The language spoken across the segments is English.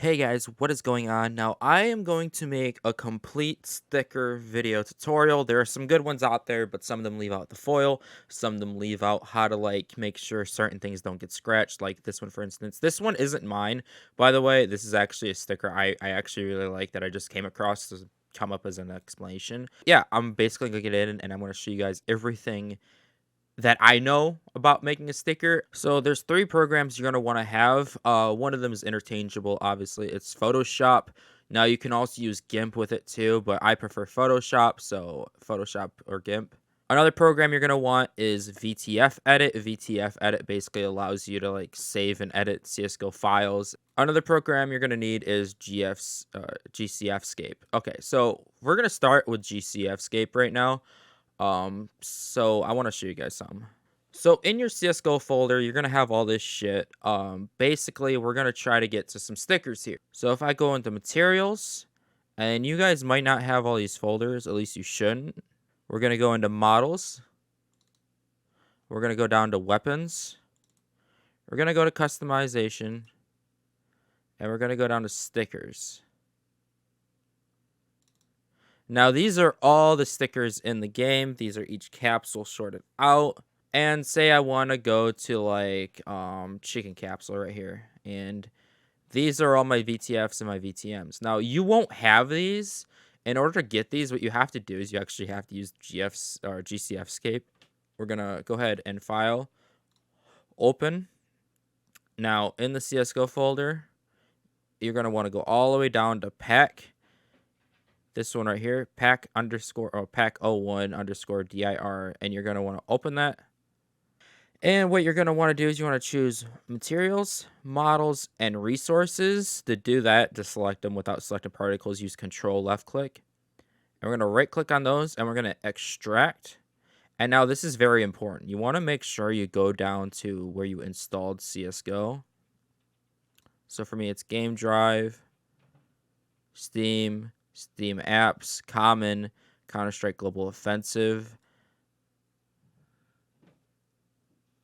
Hey guys, what is going on? Now, I am going to make a complete sticker video tutorial. There are some good ones out there, but some of them leave out the foil. Some of them leave out how to make sure certain things don't get scratched, like this one, for instance. This one isn't mine, by the way. This is actually a sticker I actually really like that I just came across to come up as an explanation. Yeah, I'm basically going to get in and I'm going to show you guys everything that I know about making a sticker. So there's three programs you're going to want to have. One of them is interchangeable, obviously. It's Photoshop. Now you can also use GIMP with it too, but I prefer Photoshop, so Photoshop or GIMP. Another program you're going to want is VTF Edit. VTF Edit basically allows you to save and edit CSGO files. Another program you're going to need is GCF Scape. Okay, so we're going to start with GCF Scape right now. So I want to show you guys some. So in your CSGO folder, you're going to have all this shit. Basically, we're going to try to get to some stickers here. So if I go into materials, and you guys might not have all these folders, at least you shouldn't. We're going to go into models. We're going to go down to weapons. We're going to go to customization. And we're going to go down to stickers. Now, these are all the stickers in the game. These are each capsule sorted out. And say I want to go to chicken capsule right here. And these are all my VTFs and my VTMs. Now, you won't have these. In order to get these, what you have to do is you actually have to use GFs or GCF Scape. We're going to go ahead and file, open. Now, in the CSGO folder, you're going to want to go all the way down to pack. This one right here, pack pack 01 underscore dir, and you're going to want to open that. And what you're going to want to do is you want to choose materials, models, and resources. To do that, to select them without selecting particles, use control left click. And we're going to right click on those and we're going to extract. And now this is very important. You want to make sure you go down to where you installed CSGO. So for me, it's game drive, Steam apps, common, Counter-Strike Global Offensive,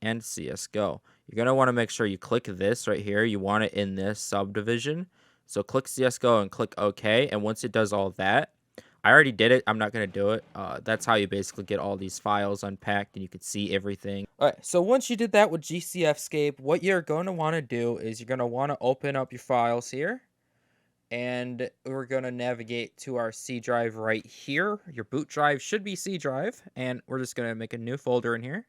and CSGO. You're going to want to make sure you click this right here. You want it in this subdivision. So click CSGO and click OK. And once it does all that, I already did it. I'm not going to do it. That's how you basically get all these files unpacked and you can see everything. All right. So once you did that with GCF Scape, what you're going to want to do is you're going to want to open up your files here. And we're going to navigate to our C drive right here. Your boot drive should be C drive. And we're just going to make a new folder in here.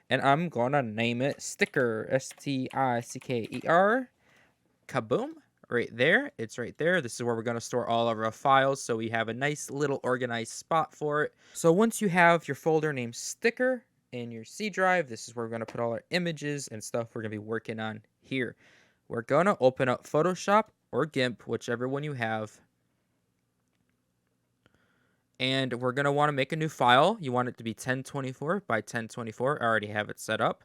And I'm going to name it Sticker, Sticker. Kaboom. Right there. It's right there. This is where we're going to store all of our files. So we have a nice little organized spot for it. So once you have your folder named Sticker in your C drive, this is where we're going to put all our images and stuff we're going to be working on here. We're going to open up Photoshop or GIMP, whichever one you have. And we're going to want to make a new file. You want it to be 1024 by 1024. I already have it set up.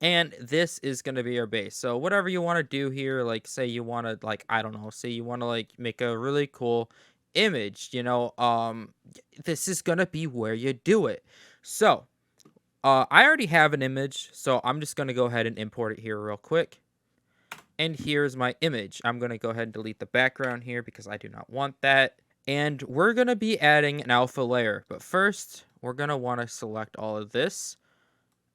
And this is going to be our base. So whatever you want to do here, say you want to I don't know, say you want to make a really cool image, this is going to be where you do it. So I already have an image, so I'm just going to go ahead and import it here real quick. And here's my image. I'm going to go ahead and delete the background here because I do not want that. And we're going to be adding an alpha layer. But first, we're going to want to select all of this.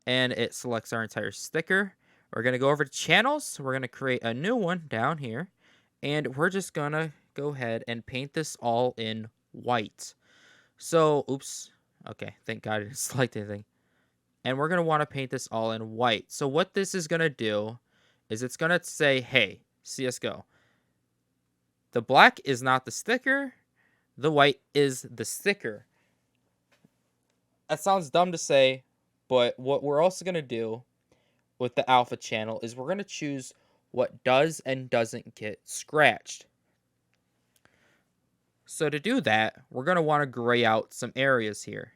And it selects our entire sticker. We're going to go over to channels. We're going to create a new one down here. And we're just going to go ahead and paint this all in white. So, oops. Okay, thank God I didn't select anything. And we're going to want to paint this all in white. So what this is going to do is it's going to say, hey, CSGO, the black is not the sticker. The white is the sticker. That sounds dumb to say, but what we're also going to do with the alpha channel is we're going to choose what does and doesn't get scratched. So to do that, we're going to want to gray out some areas here.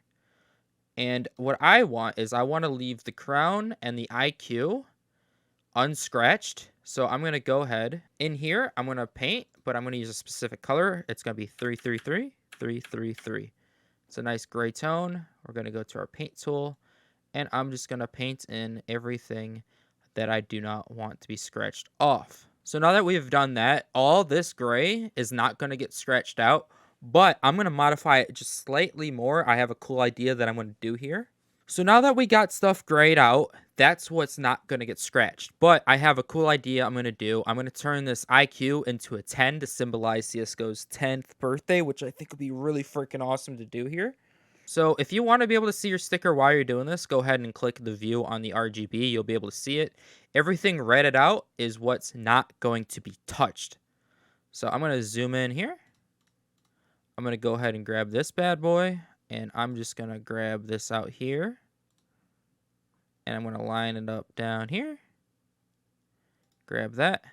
And what I want is I want to leave the crown and the IQ unscratched. So I'm going to go ahead in here. I'm going to paint, but I'm going to use a specific color. It's going to be 333, 333. It's a nice gray tone. We're going to go to our paint tool, and I'm just going to paint in everything that I do not want to be scratched off. So now that we've done that, all this gray is not going to get scratched out, but I'm going to modify it just slightly more. I have a cool idea that I'm going to do here. So now that we got stuff grayed out, that's what's not going to get scratched. But I have a cool idea I'm going to do. I'm going to turn this IQ into a 10 to symbolize CSGO's 10th birthday, which I think would be really freaking awesome to do here. So if you want to be able to see your sticker while you're doing this, go ahead and click the view on the RGB. You'll be able to see it. Everything redded out is what's not going to be touched. So I'm going to zoom in here. I'm going to go ahead and grab this bad boy. And I'm just going to grab this out here. And I'm going to line it up down here. Grab that.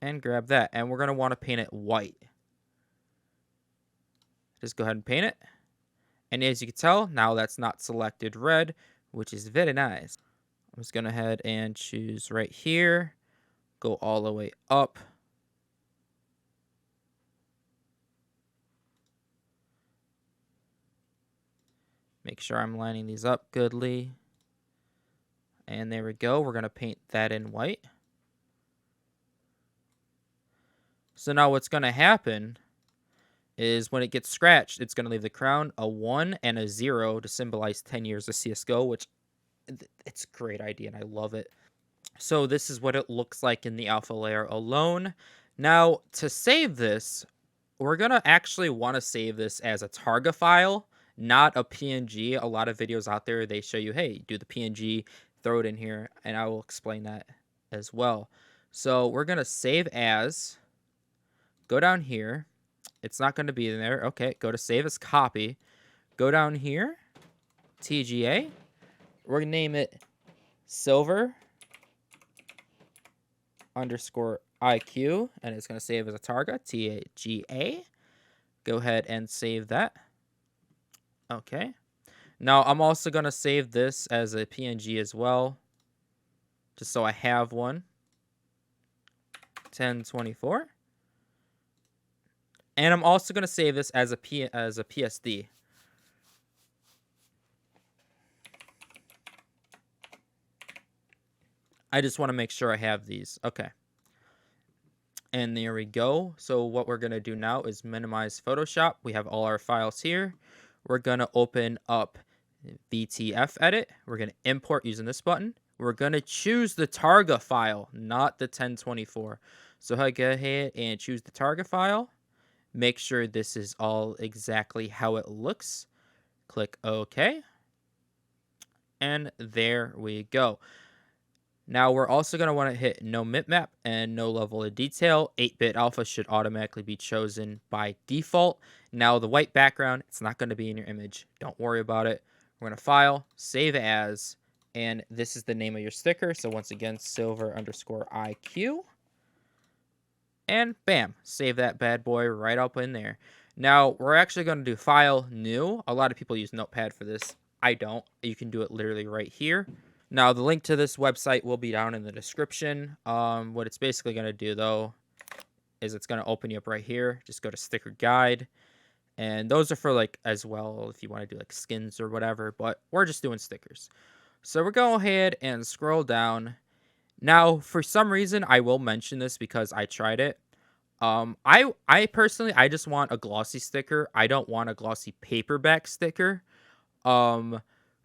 And grab that. And we're going to want to paint it white. Just go ahead and paint it. And as you can tell, now that's not selected red, which is very nice. I'm just going to head and choose right here. Go all the way up. Make sure I'm lining these up goodly. And there we go. We're going to paint that in white. So now what's going to happen is when it gets scratched, it's going to leave the crown a 1 and a 0 to symbolize 10 years of CSGO, which it's a great idea and I love it. So this is what it looks like in the alpha layer alone. Now, to save this, we're going to actually want to save this as a Targa file, not a PNG. A lot of videos out there, they show you, hey, do the PNG, throw it in here, and I will explain that as well. So we're going to save as, go down here. It's not going to be in there. Okay, go to save as copy. Go down here, TGA. We're going to name it silver underscore IQ, and it's going to save as a Targa, TAGA. Go ahead and save that. Okay. Now, I'm also going to save this as a PNG as well, just so I have one. 1024. And I'm also going to save this as a PSD. I just want to make sure I have these. Okay. And there we go. So what we're going to do now is minimize Photoshop. We have all our files here. We're going to open up VTF edit. We're going to import using this button. We're going to choose the Targa file, not the 1024. So I go ahead and choose the Targa file. Make sure this is all exactly how it looks. Click OK. And there we go. Now we're also going to want to hit no bitmap and no level of detail. 8-bit alpha should automatically be chosen by default. Now the white background, it's not going to be in your image. Don't worry about it. We're going to file, save as, and this is the name of your sticker. So once again, silver underscore IQ. And bam, save that bad boy right up in there. Now we're actually going to do file new. A lot of people use Notepad for this. I don't. You can do it literally right here. Now, the link to this website will be down in the description. What it's basically going to do, though, is it's going to open you up right here. Just go to sticker guide. And those are for, like, as well, if you want to do, like, skins or whatever. But we're just doing stickers. So we're going ahead and scroll down. Now, for some reason, I will mention this because I tried it. I personally, I just want a glossy sticker. I don't want a glossy paperback sticker.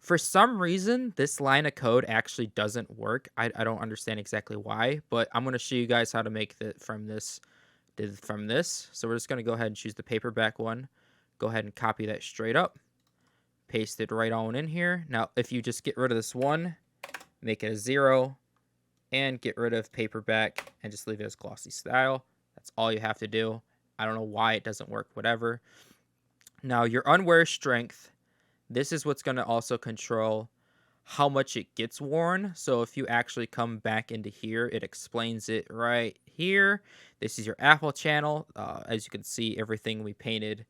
For some reason, this line of code actually doesn't work. I don't understand exactly why, but I'm going to show you guys how to make it from this. So we're just going to go ahead and choose the paperback one. Go ahead and copy that straight up. Paste it right on in here. Now, if you just get rid of this one, make it a 0, and get rid of paperback and just leave it as glossy style. That's all you have to do. I don't know why it doesn't work, whatever. Now, your unwear strength. This is what's going to also control how much it gets worn. So if you actually come back into here, it explains it right here. This is your Apple channel. As you can see, everything we painted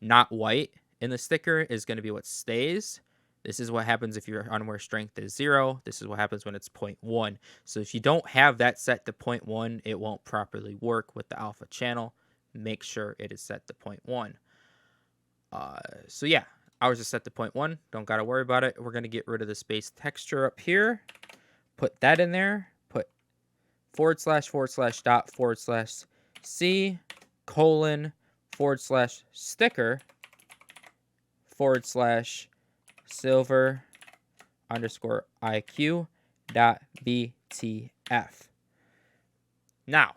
not white in the sticker is going to be what stays. This is what happens if your unwear strength is 0. This is what happens when it's 0.1. So if you don't have that set to 0.1, it won't properly work with the alpha channel. Make sure it is set to 0.1. So yeah. Ours is set to 0.1. Don't got to worry about it. We're going to get rid of the space texture up here. Put that in there. Put //./c colon /sticker /silver underscore IQ dot BTF. Now,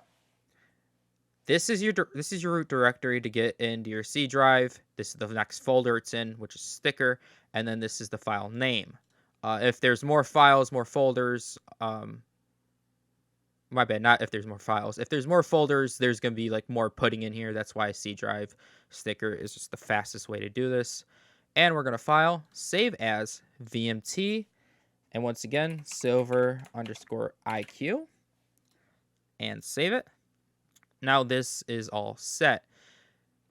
this is your root directory to get into your C drive. This is the next folder it's in, which is sticker, and then this is the file name. If there's more files, more folders, my bad, not if there's more files. If there's more folders, there's going to be like more putting in here. That's why C drive sticker is just the fastest way to do this. And we're going to file, save as VMT, and once again, silver underscore IQ, and save it. Now this is all set.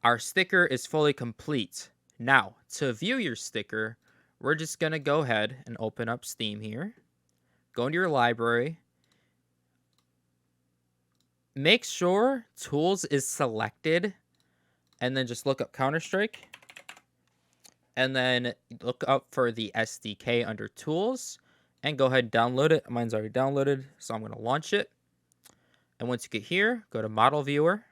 Our sticker is fully complete. Now, to view your sticker, we're just going to go ahead and open up Steam here. Go into your library. Make sure Tools is selected, and then just look up Counter-Strike. And then look up for the SDK under Tools, and go ahead and download it. Mine's already downloaded, so I'm going to launch it. And once you get here, go to Model Viewer.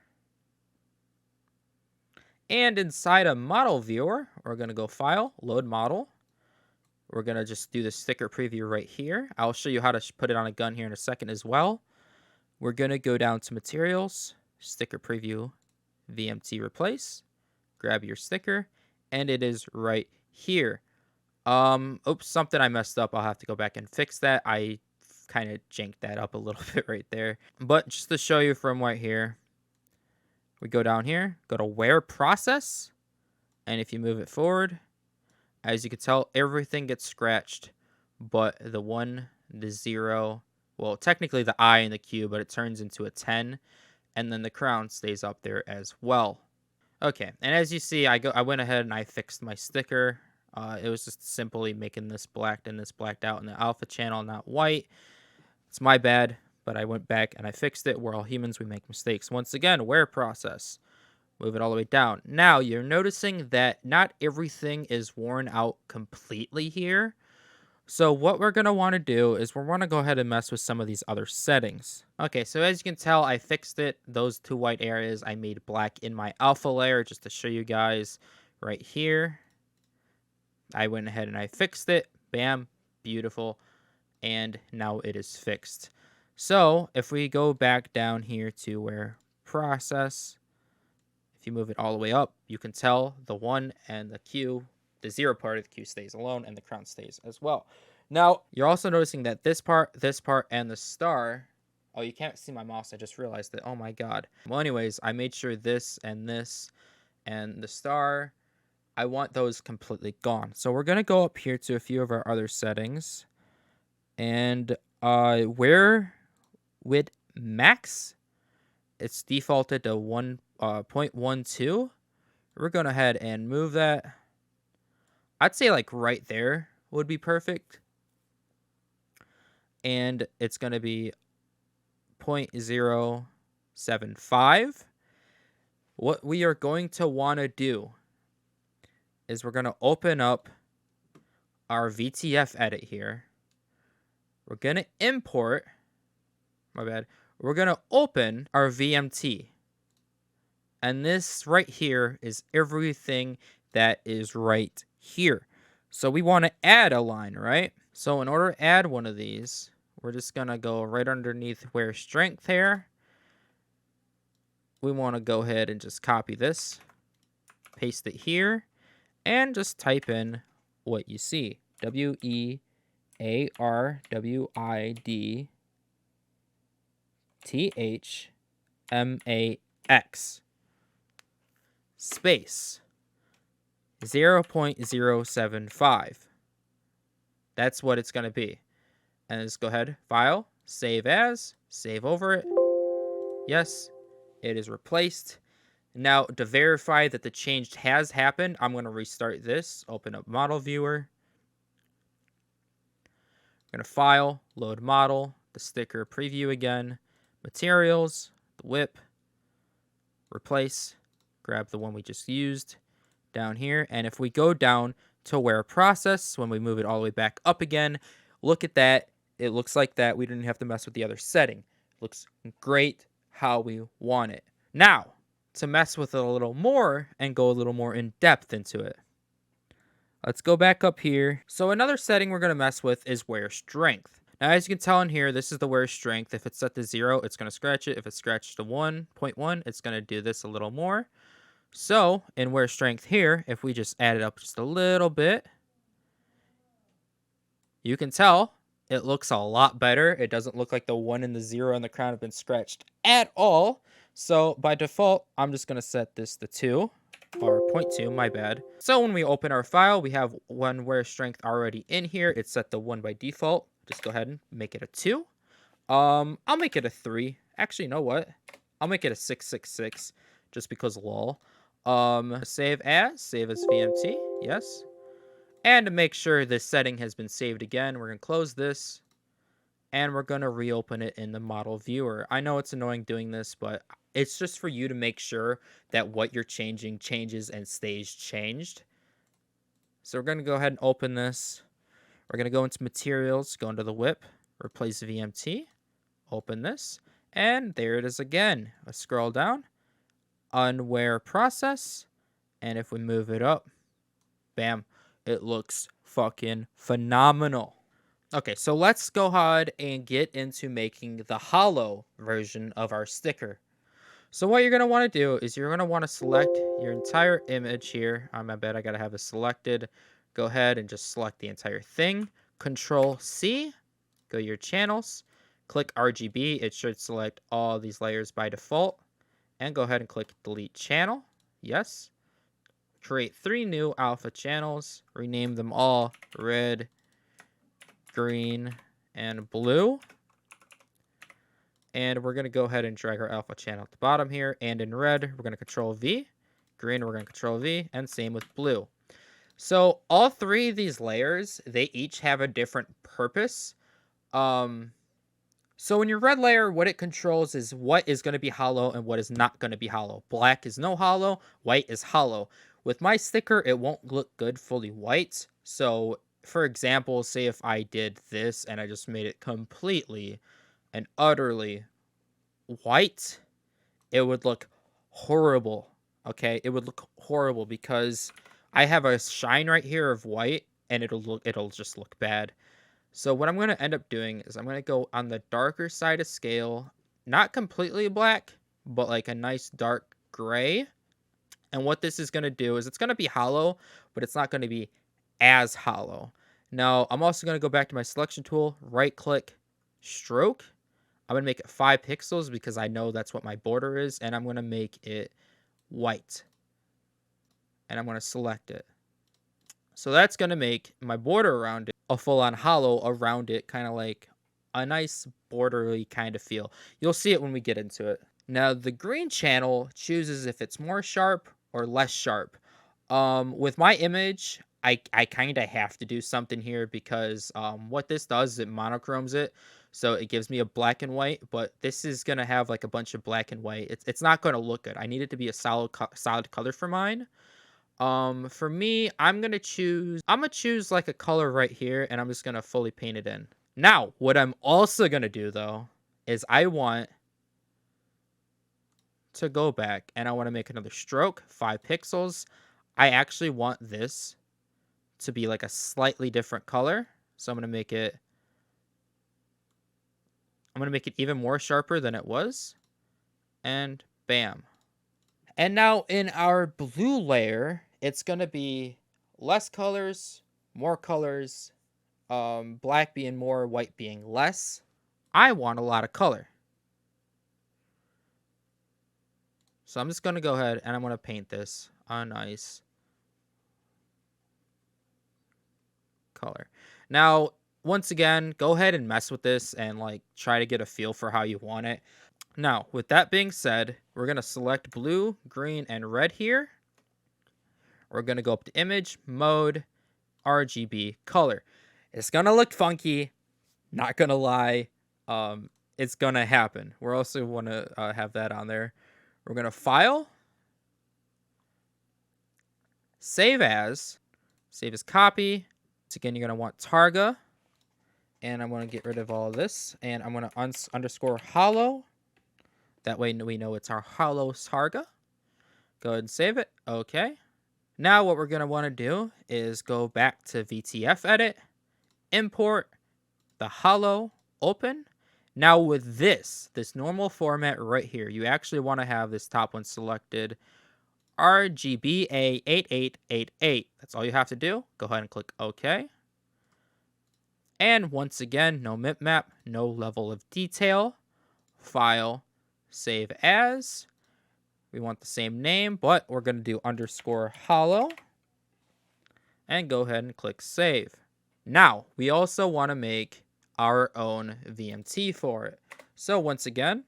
And inside a Model Viewer, we're going to go File, Load Model. We're going to just do the sticker preview right here. I'll show you how to put it on a gun here in a second as well. We're going to go down to Materials, Sticker Preview, VMT Replace. Grab your sticker, and it is right here. Oops, something I messed up. I'll have to go back and fix that. I kind of janked that up a little bit right there. But just to show you from right here, we go down here, go to Wear Process, and if you move it forward, as you can tell, everything gets scratched, but the 1, the 0, well, technically the I and the Q, but it turns into a 10, and then the crown stays up there as well. Okay, and as you see, I went ahead and I fixed my sticker. It was just simply making this blacked and this blacked out in the alpha channel, not white. It's my bad, but I went back and I fixed it. We're all humans, we make mistakes. Once again, wear process. Move it all the way down. Now, you're noticing that not everything is worn out completely here. So what we're going to want to do is we're going to go ahead and mess with some of these other settings. Okay, so as you can tell, I fixed it. Those 2 white areas I made black in my alpha layer just to show you guys right here. I went ahead and I fixed it. Bam, beautiful. And now it is fixed. So if we go back down here to where process, if you move it all the way up, you can tell the 1 and the Q, the 0 part of the Q stays alone, and the crown stays as well. Now, you're also noticing that this part, and the star, oh, you can't see my mouse, I just realized that, oh my god. Well, anyways, I made sure this, and the star, I want those completely gone. So we're going to go up here to a few of our other settings, and where with max, it's defaulted to 1.12. We're going to head and move that. I'd say like right there would be perfect. And it's going to be 0.075. What we are going to want to do is we're going to open up our VTF edit here. We're going to import, my bad, we're going to open our VMT. And this right here is everything that is right here. So we want to add a line, right? So in order to add one of these, we're just going to go right underneath where strength here. We want to go ahead and just copy this, paste it here, and just type in what you see. WEARWIDTHMAX space 0.075. That's what it's going to be. And let's go ahead, file, save as, save over it. Yes, it is replaced. Now, to verify that the change has happened, I'm going to restart this, open up Model Viewer. I'm going to File, Load Model, the sticker preview again, Materials, the whip, Replace, grab the one we just used down here. And if we go down to Wear Process, when we move it all the way back up again, look at that. It looks like that. We didn't have to mess with the other setting. Looks great how we want it. Now, to mess with it a little more and go a little more in depth into it, let's go back up here. So another setting we're going to mess with is wear strength. Now, as you can tell in here, this is the wear strength. If it's set to 0, it's going to scratch it. If it's scratched to 1.1, it's going to do this a little more. So in wear strength here, if we just add it up just a little bit, you can tell it looks a lot better. It doesn't look like the 1 and the 0 and the crown have been scratched at all. So by default, I'm just going to set this to 2. Or 0.2, my bad. So when we open our file, we have one wear strength already in here. It's set to 1 by default. Just go ahead and make it a 2. I'll make it a 3. Actually, you know what? I'll make it a 666 just because lol. Save as VMT, yes. And to make sure this setting has been saved again, we're going to close this. And we're going to reopen it in the model viewer. I know it's annoying doing this, but it's just for you to make sure that what you're changing changes and stays changed. So we're going to go ahead and open this. We're going to go into materials, go into the whip, replace VMT, open this, and there it is again. Let's scroll down, unwear process, and if we move it up, bam, it looks fucking phenomenal. Okay, so let's go ahead and get into making the holo version of our sticker. So what you're going to want to do is you're going to want to select your entire image here. My bad, I got to have it selected. Go ahead and just select the entire thing. Control C, go to your channels, click RGB. It should select all these layers by default. And go ahead and click delete channel. Yes. Create 3 new alpha channels. Rename them all red, green, and blue. And we're going to go ahead and drag our alpha channel at the bottom here. And in red, we're going to control V. Green, we're going to control V. And same with blue. So all 3 of these layers, they each have a different purpose. So in your red layer, what it controls is what is going to be holo and what is not going to be holo. Black is no holo. White is holo. With my sticker, it won't look good fully white. So for example, say if I did this and I just made it completely and utterly white, it would look horrible. Okay, it would look horrible because I have a shine right here of white and it'll just look bad. So what I'm going to end up doing is I'm going to go on the darker side of scale, not completely black, but like a nice dark gray. And what this is going to do is it's going to be holo, but it's not going to be as holo. Now, I'm also going to go back to my selection tool, right click, stroke. I'm going to make it 5 pixels because I know that's what my border is. And I'm going to make it white. And I'm going to select it. So that's going to make my border around it a full-on holo around it, kind of like a nice bordery kind of feel. You'll see it when we get into it. Now, the green channel chooses if it's more sharp or less sharp. With my image, I kind of have to do something here because what this does is it monochromes it. So it gives me a black and white, but this is going to have like a bunch of black and white. It's not going to look good. I need it to be a solid color for mine. For me, I'm going to choose like a color right here, and I'm just going to fully paint it in. Now, what I'm also going to do, though, is I want to go back, and I want to make another stroke, 5 pixels. I actually want this to be like a slightly different color, so I'm going to make it even more sharper than it was, and bam. And now in our blue layer, it's going to be less colors, more colors, black being more, white being less. I want a lot of color. So I'm just going to go ahead and I'm going to paint this a nice color. Now, once again, go ahead and mess with this and like try to get a feel for how you want it. Now, with that being said, we're going to select blue, green, and red here. We're going to go up to image, mode, RGB, color. It's going to look funky. Not going to lie. It's going to happen. We're also want to have that on there. We're going to file. Save as copy. So again, you're going to want Targa. And I'm going to get rid of all this. And I'm going to underscore holo. That way we know it's our holo Sarga. Go ahead and save it. Okay. Now what we're going to want to do is go back to VTF edit, import the holo, open. Now with this normal format right here, you actually want to have this top one selected, RGBA 8888. That's all you have to do. Go ahead and click OK. And once again, no bitmap, no level of detail. File, save as. We want the same name, but we're going to do underscore holo. And go ahead and click save. Now, we also want to make our own VMT for it. So once again,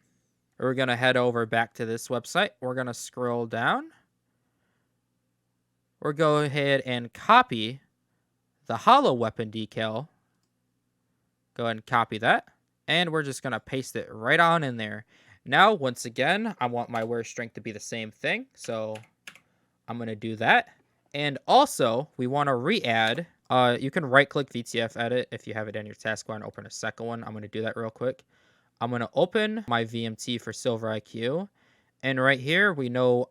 we're going to head over back to this website. We're going to scroll down. We'll go ahead and copy the holo weapon decal. Go ahead and copy that. And we're just going to paste it right on in there. Now, once again, I want my wear strength to be the same thing. So I'm going to do that. And also, we want to re-add. You can right-click VTF edit if you have it in your taskbar and open a second one. I'm going to do that real quick. I'm going to open my VMT for Silver IQ. And right here, we know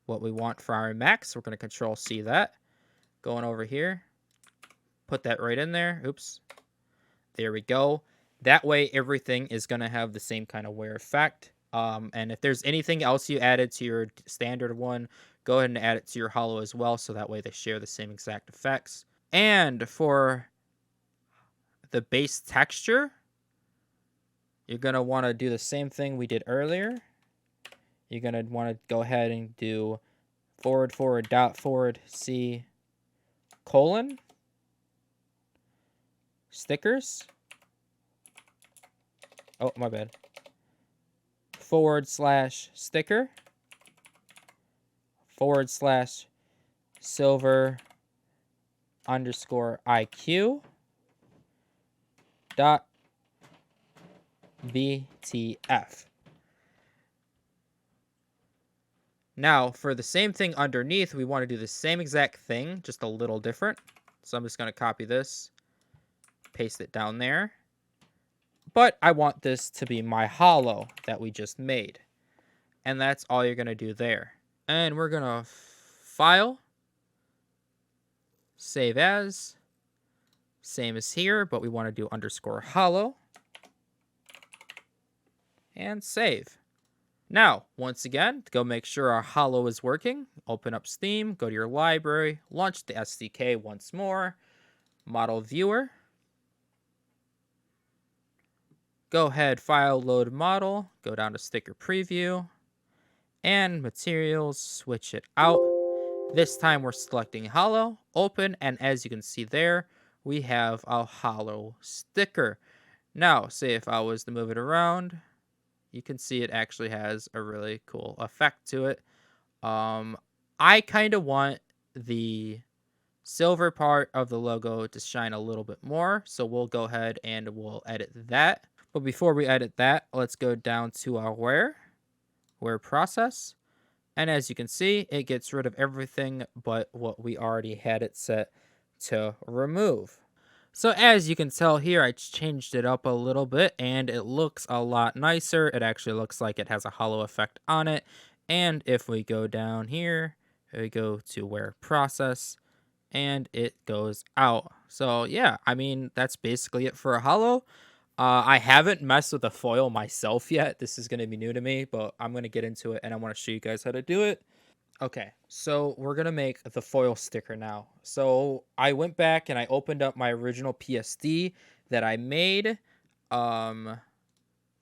what we want for our max. We're going to Control-C that. Going over here. Put that right in there. Oops. There we go. That way, everything is going to have the same kind of wear effect. And if there's anything else you added to your standard one, go ahead and add it to your holo as well. So that way they share the same exact effects. And for the base texture, you're going to want to do the same thing we did earlier. You're going to want to go ahead and do //C : stickers. Oh, my bad. /sticker /silver _IQ .btf. Now, for the same thing underneath, we want to do the same exact thing, just a little different. So I'm just going to copy this, paste it down there. But I want this to be my holo that we just made. And that's all you're going to do there. And we're going to file, save as, same as here, but we want to do underscore holo. And save. Now, once again, to go make sure our holo is working, open up Steam, go to your library, launch the SDK once more, model viewer. Go ahead, file, load model, go down to sticker preview, and materials, switch it out. This time we're selecting holo, open, and as you can see there, we have a holo sticker. Now, say if I was to move it around, you can see it actually has a really cool effect to it. I kind of want the silver part of the logo to shine a little bit more, so we'll go ahead and we'll edit that. But before we edit that, let's go down to our wear process. And as you can see, it gets rid of everything but what we already had it set to remove. So as you can tell here, I changed it up a little bit and it looks a lot nicer. It actually looks like it has a holo effect on it. And if we go down here, we go to wear process and it goes out. So yeah, I mean, that's basically it for a holo. I haven't messed with a foil myself yet. This is going to be new to me, but I'm going to get into it and I want to show you guys how to do it. Okay, so we're going to make the foil sticker now. So I went back and I opened up my original PSD that I made.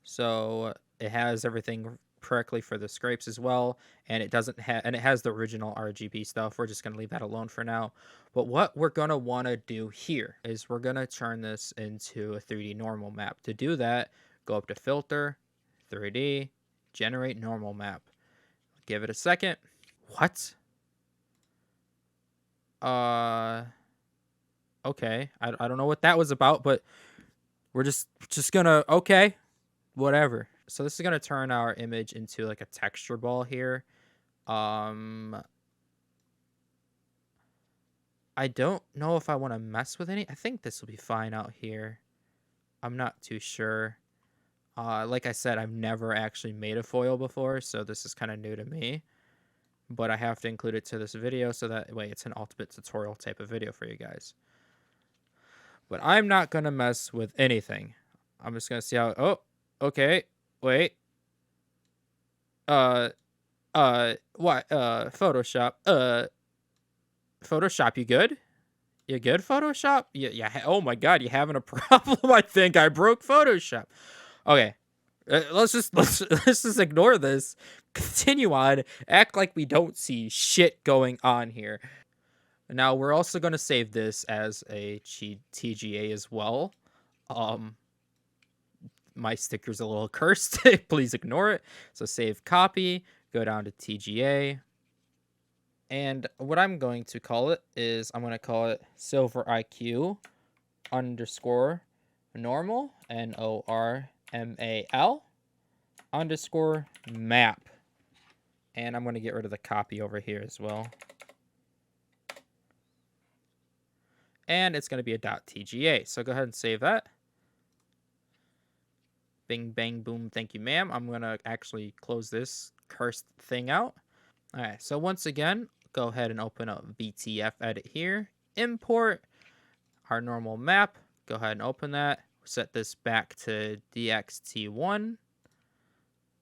So it has everything correctly for the scrapes as well, and it doesn't have, and it has the original RGB stuff. We're just going to leave that alone for now. But what we're going to want to do here is we're going to turn this into a 3D normal map. To do that, go up to filter, 3D, generate normal map. Give it a second. What? Okay. I don't know what that was about, but we're just gonna, okay, whatever. So this is gonna turn our image into like a texture ball here. I I don't know if I want to mess with any. I think this will be fine out here. I'm not too sure. Like I said, I've never actually made a foil before, so this is kind of new to me. But I have to include it to this video so that way it's an ultimate tutorial type of video for you guys. But I'm not going to mess with anything. I'm just going to see how... Oh, okay. Wait. What? Photoshop. Photoshop, you good? You good, Photoshop? Yeah. Oh my God, you having a problem? I think I broke Photoshop. Okay. Let's just ignore this. Continue on. Act like we don't see shit going on here. Now we're also going to save this as a TGA as well. My sticker's a little cursed. Please ignore it. So save copy. Go down to TGA. And what I'm going to call it is I'm going to call it Silver IQ underscore normal NORMAL underscore map. And I'm going to get rid of the copy over here as well. And it's going to be a .tga. So go ahead and save that. Bing, bang, boom. Thank you, ma'am. I'm going to actually close this cursed thing out. All right. So once again, go ahead and open up VTF edit here. Import our normal map. Go ahead and open that. Set this back to DXT1.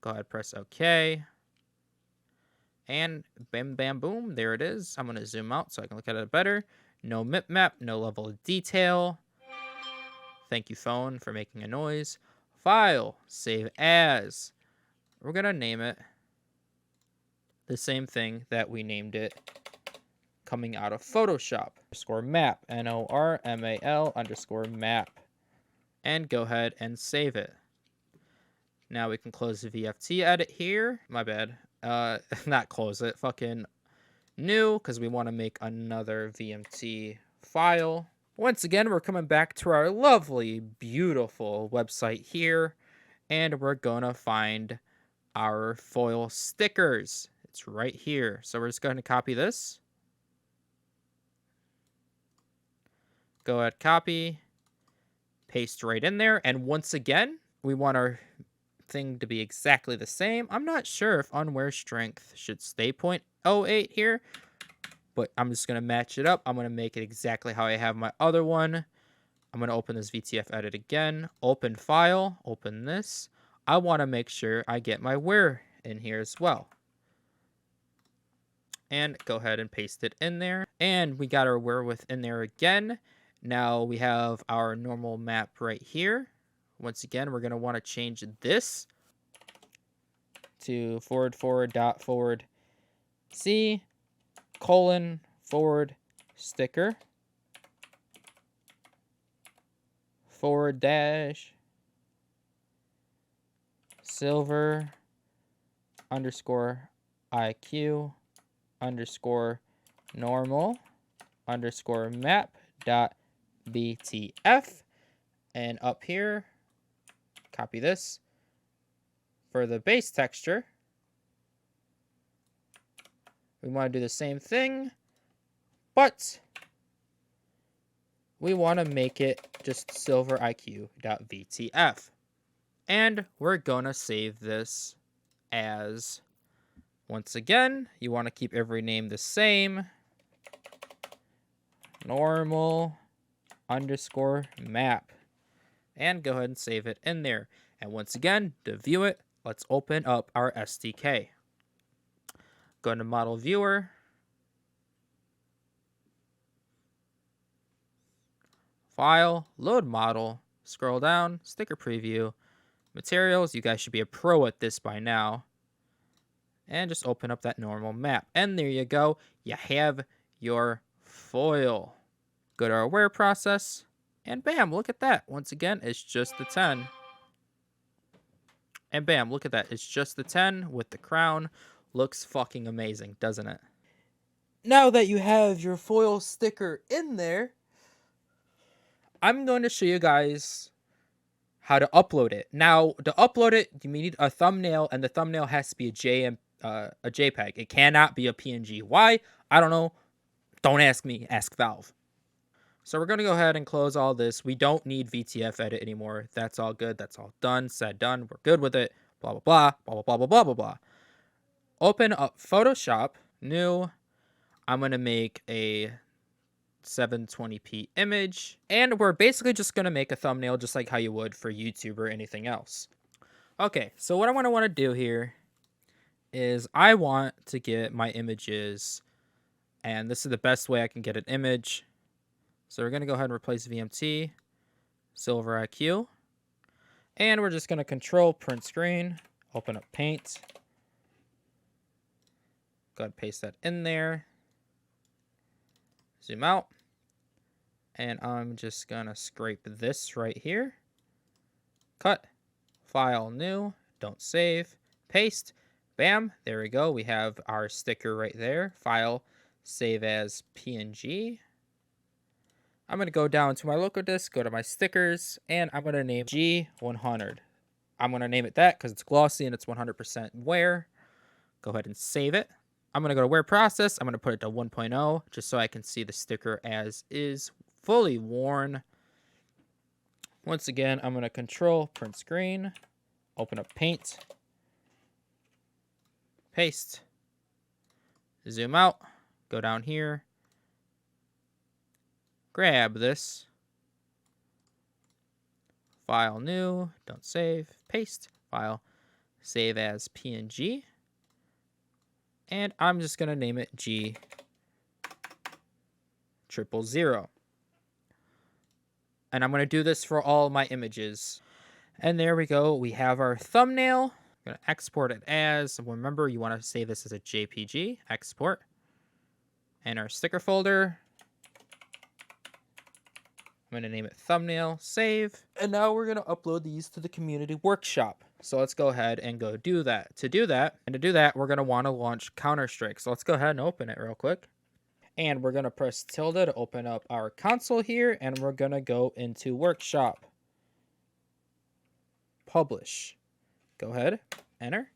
Go ahead, press OK. And bam, bam, boom. There it is. I'm going to zoom out so I can look at it better. No map, no level of detail. Thank you, phone, for making a noise. File, save as. We're going to name it the same thing that we named it coming out of Photoshop. Underscore map, NORMAL underscore map. And go ahead and save it. Now we can close the VFT edit here. My bad. Not close it. Fucking new, because we want to make another VMT file. Once again, we're coming back to our lovely, beautiful website here, and we're gonna find our foil stickers. It's right here. So we're just going to copy this. Go ahead, copy, paste right in there, and once again, we want our thing to be exactly the same. I'm not sure if unwear strength should stay 0.08 here, but I'm just going to match it up. I'm going to make it exactly how I have my other one. I'm going to open this VTF edit again. Open file. Open this. I want to make sure I get my wear in here as well. And go ahead and paste it in there. And we got our wear width in there again. Now we have our normal map right here. Once again, we're going to want to change this to // C / sticker / silver underscore IQ underscore normal underscore map dot BTF. And up here, copy this. For the base texture, we want to do the same thing, but we want to make it just silveriq.vtf. And we're going to save this as, once again, you want to keep every name the same. Normal underscore map. And go ahead and save it in there. And once again, to view it, let's open up our SDK. Go into Model Viewer. File, Load Model, scroll down, Sticker Preview, Materials. You guys should be a pro at this by now. And just open up that normal map. And there you go. You have your foil. Go to our wear process. And bam, look at that. Once again, it's just the 10. And bam, look at that. It's just the 10 with the crown. Looks fucking amazing, doesn't it? Now that you have your foil sticker in there, I'm going to show you guys how to upload it. Now, to upload it, you need a thumbnail, and the thumbnail has to be a JPEG. It cannot be a PNG. Why? I don't know. Don't ask me, ask Valve. So we're going to go ahead and close all this. We don't need VTF edit anymore. That's all good. That's all done, said, done. We're good with it. Blah, blah, blah, blah, blah, blah, blah, blah, blah. Open up Photoshop, new. I'm going to make a 720p image. And we're basically just going to make a thumbnail just like how you would for YouTube or anything else. Okay, so what I want to do here is I want to get my images, and this is the best way I can get an image. So we're going to go ahead and replace VMT, Silver IQ, and we're just going to control print screen, open up Paint, go ahead and paste that in there, zoom out, and I'm just going to scrape this right here, cut, file, new, don't save, paste, bam, there we go. We have our sticker right there, file, save as PNG. I'm going to go down to my local disk, go to my stickers, and I'm going to name G100. I'm going to name it that because it's glossy and it's 100% wear. Go ahead and save it. I'm going to go to wear process. I'm going to put it to 1.0 just so I can see the sticker as is fully worn. Once again, I'm going to control print screen, open up Paint, paste, zoom out, go down here, grab this, file, new, don't save, paste, file, save as PNG, and I'm just going to name it G000. And I'm going to do this for all my images. And there we go. We have our thumbnail. I'm going to export it as, remember, you want to save this as a JPG, export, and our sticker folder. I'm going to name it thumbnail, save. And now we're going to upload these to the community workshop. So let's go ahead and go do that. To do that, we're going to want to launch Counter-Strike. So let's go ahead and open it real quick. And we're going to press tilde to open up our console here. And we're going to go into workshop. Publish. Go ahead, enter.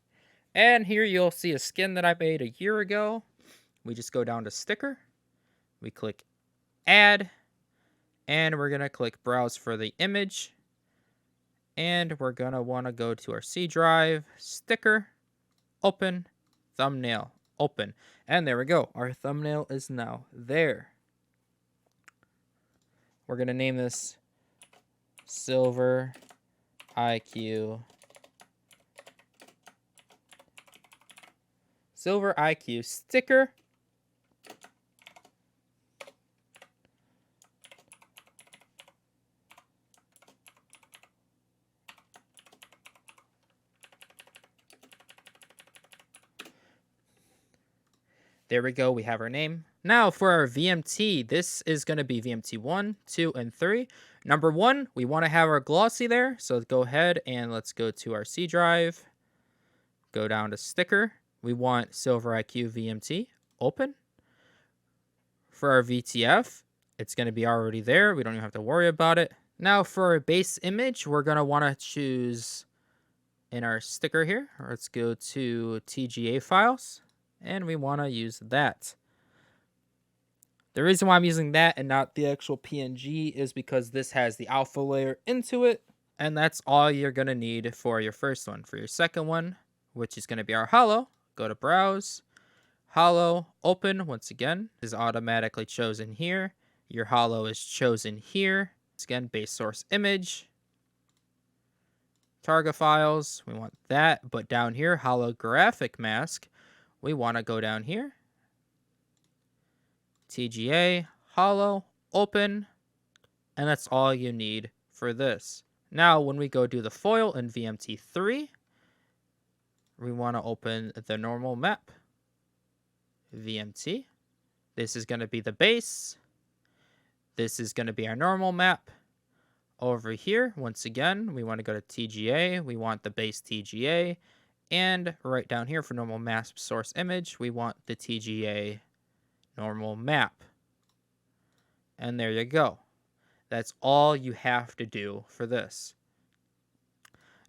And here you'll see a skin that I made a year ago. We just go down to sticker. We click add. And we're going to click browse for the image. And we're going to want to go to our C drive, sticker, open, thumbnail, open. And there we go. Our thumbnail is now there. We're going to name this Silver IQ. Silver IQ sticker. There we go. We have our name. Now for our VMT, this is going to be VMT 1, 2, and 3. Number 1, we want to have our glossy there. So go ahead and let's go to our C drive. Go down to sticker. We want Silver IQ VMT. Open. For our VTF, it's going to be already there. We don't even have to worry about it. Now for our base image, we're going to want to choose in our sticker here. Let's go to TGA files. And we want to use that. The reason why I'm using that and not the actual PNG is because this has the alpha layer into it. And that's all you're going to need for your first one. For your second one, which is going to be our holo, go to browse, holo, open. Once again, is automatically chosen here. Your holo is chosen here. Once again, base source image. Target files, we want that. But down here, holographic mask. We want to go down here, TGA, holo, open, and that's all you need for this. Now, when we go do the foil in VMT3, we want to open the normal map, VMT. This is going to be the base. This is going to be our normal map. Over here, once again, we want to go to TGA. We want the base TGA. And right down here for normal map source image, we want the TGA normal map. And there you go. That's all you have to do for this.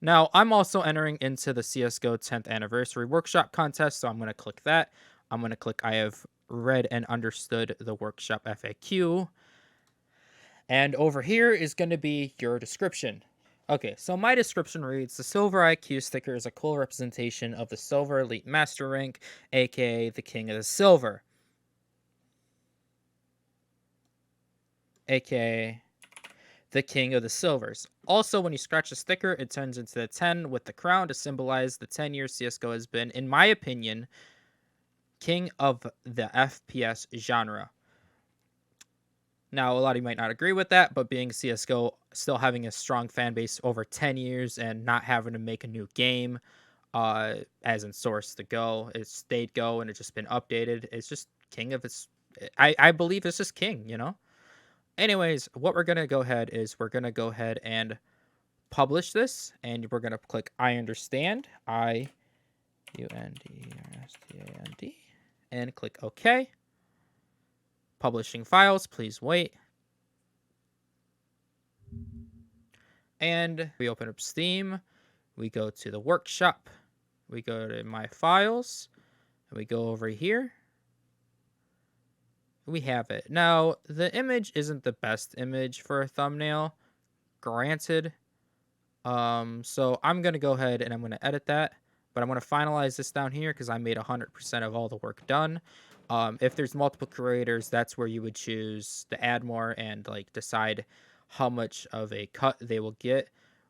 Now, I'm also entering into the CSGO 10th anniversary workshop contest, so I'm going to click that. I'm going to click I have read and understood the workshop FAQ. And over here is going to be your description. Okay, so my description reads, the Silver IQ sticker is a cool representation of the Silver Elite Master rank, aka the King of the Silver. AKA the King of the Silvers. Also, when you scratch the sticker, it turns into the 10 with the crown to symbolize the 10 years CSGO has been, in my opinion, king of the FPS genre. Now, a lot of you might not agree with that, but being CSGO still having a strong fan base over 10 years and not having to make a new game, as in Source to Go, it's stayed Go and it's just been updated. It's just king of its. I believe it's just king, you know? Anyways, what we're going to go ahead is we're going to go ahead and publish this, and we're going to click I understand, I-U-N-D-R-S-T-A-N-D, and click OK. Publishing files, please wait. And we open up Steam, we go to the workshop, we go to my files, and we go over here. We have it. Now, the image isn't the best image for a thumbnail, granted. So I'm going to go ahead and I'm going to edit that, but I'm going to finalize this down here because I made 100% of all the work done. If there's multiple creators, that's where you would choose to add more and like decide how much of a cut they will get.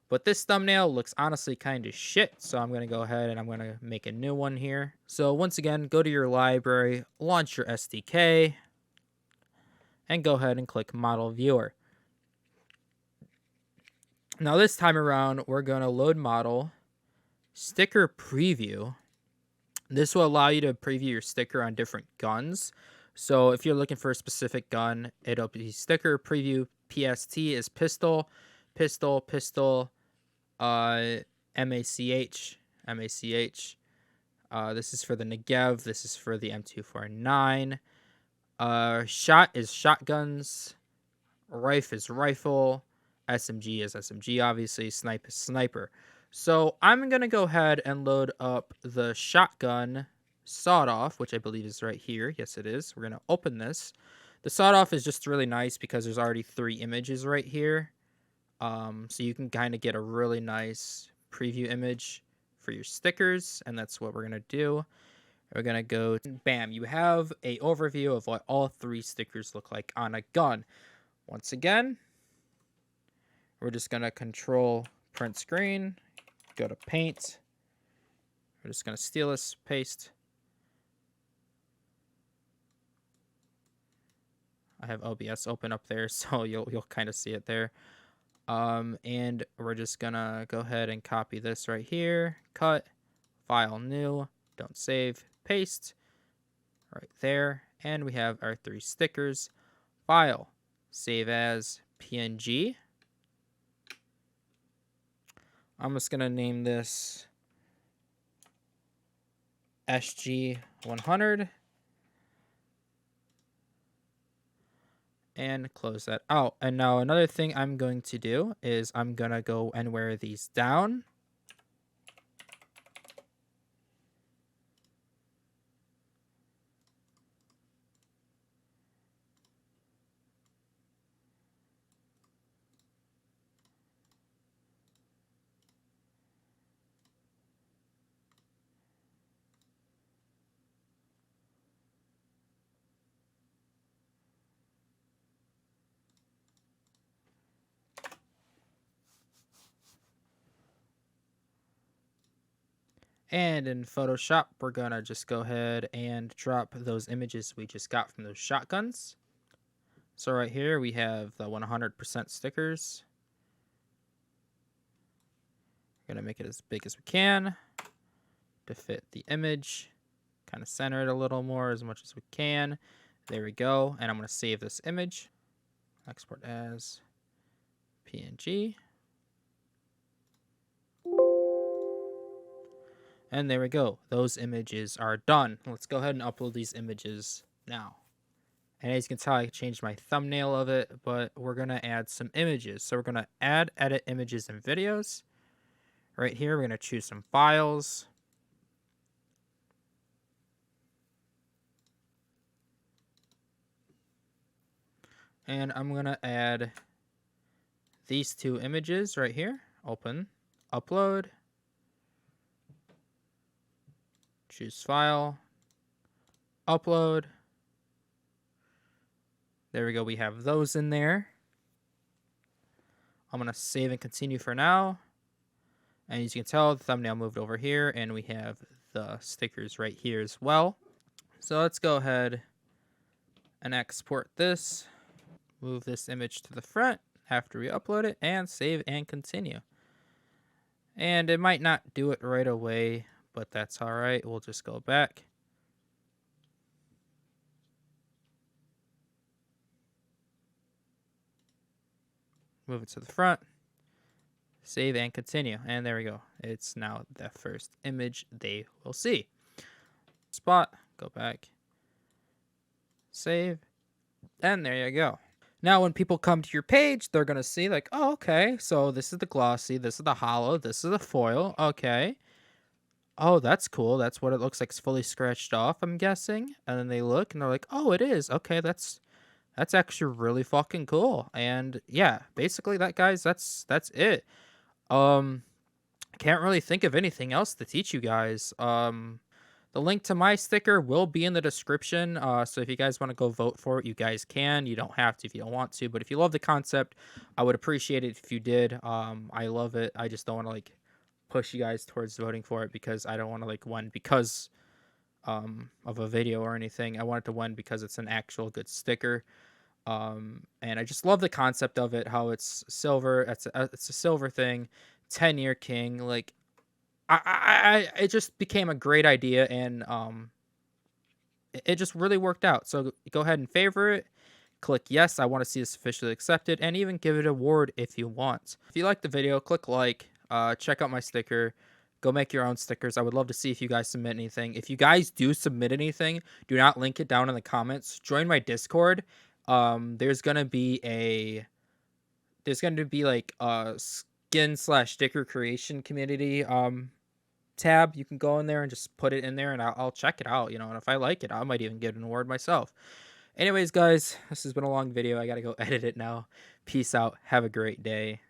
But this thumbnail looks honestly kind of shit, so I'm going to go ahead and I'm going to make a new one here. So once again, go to your library, launch your SDK, and go ahead and click Model Viewer. Now this time around, we're going to load model, sticker preview. This will allow you to preview your sticker on different guns. So if you're looking for a specific gun, it'll be sticker preview. PST is pistol, pistol, pistol, MACH, MACH. This is for the Negev. This is for the M249. Shot is shotguns. Rifle is rifle. SMG is SMG, obviously. Snipe is sniper. So I'm going to go ahead and load up the shotgun sawed-off, which I believe is right here. Yes, it is. We're going to open this. The sawed-off is just really nice because there's already 3 images right here. So you can kind of get a really nice preview image for your stickers, and that's what we're going to do. We're going to go, bam, you have an overview of what all 3 stickers look like on a gun. Once again, we're just going to control print screen, go to paint. We're just going to steal this, paste. I have OBS open up there, so you'll kind of see it there. And we're just going to go ahead and copy this right here, cut, file new, don't save, paste right there. And we have our 3 stickers. File, save as PNG. I'm just going to name this SG100 and close that out. And now another thing I'm going to do is I'm going to go and wear these down. And in Photoshop, we're going to just go ahead and drop those images we just got from those shotguns. So right here, we have the 100% stickers. We're going to make it as big as we can to fit the image. Kind of center it a little more as much as we can. There we go. And I'm going to save this image. Export as PNG. And there we go. Those images are done. Let's go ahead and upload these images now. And as you can tell, I changed my thumbnail of it, but we're going to add some images. So we're going to add, edit images and videos. Right here, we're going to choose some files. And I'm going to add these two images right here. Open, upload, choose file, upload. There we go. We have those in there. I'm going to save and continue for now. And as you can tell, the thumbnail moved over here, and we have the stickers right here as well. So let's go ahead and export this. Move this image to the front after we upload it, and save and continue. And it might not do it right away, but that's all right. We'll just go back. Move it to the front. Save and continue. And there we go. It's now the first image they will see. Spot. Go back. Save. And there you go. Now, when people come to your page, they're going to see like, oh, okay, so this is the glossy, this is the holo, this is the foil. Okay. Oh, that's cool. That's what it looks like. It's fully scratched off, I'm guessing. And then they look and they're like, oh, it is. Okay, that's actually really fucking cool. And yeah, basically that, guys, that's it. I can't really think of anything else to teach you guys. The link to my sticker will be in the description. So if you guys want to go vote for it, you guys can. You don't have to if you don't want to. But if you love the concept, I would appreciate it if you did. I love it. I just don't want to like push you guys towards voting for it because I don't want to like win because of a video or anything. I want it to win because it's an actual good sticker. And I just love the concept of it, how it's silver. It's a silver thing, 10-year king. Like it just became a great idea, and it just really worked out. So go ahead and favorite it. Click yes, I want to see this officially accepted, and even give it an award if you want. If you like the video, click like. Check out my sticker. Go make your own stickers. I would love to see if you guys submit anything. If you guys do submit anything, do not link it down in the comments. Join my Discord. There's gonna be like a skin/sticker creation community tab. You can go in there and just put it in there, and I'll check it out, and if I like it, I might even get an award myself. Anyways, guys, this has been a long video. I gotta go edit it now. Peace out. Have a great day.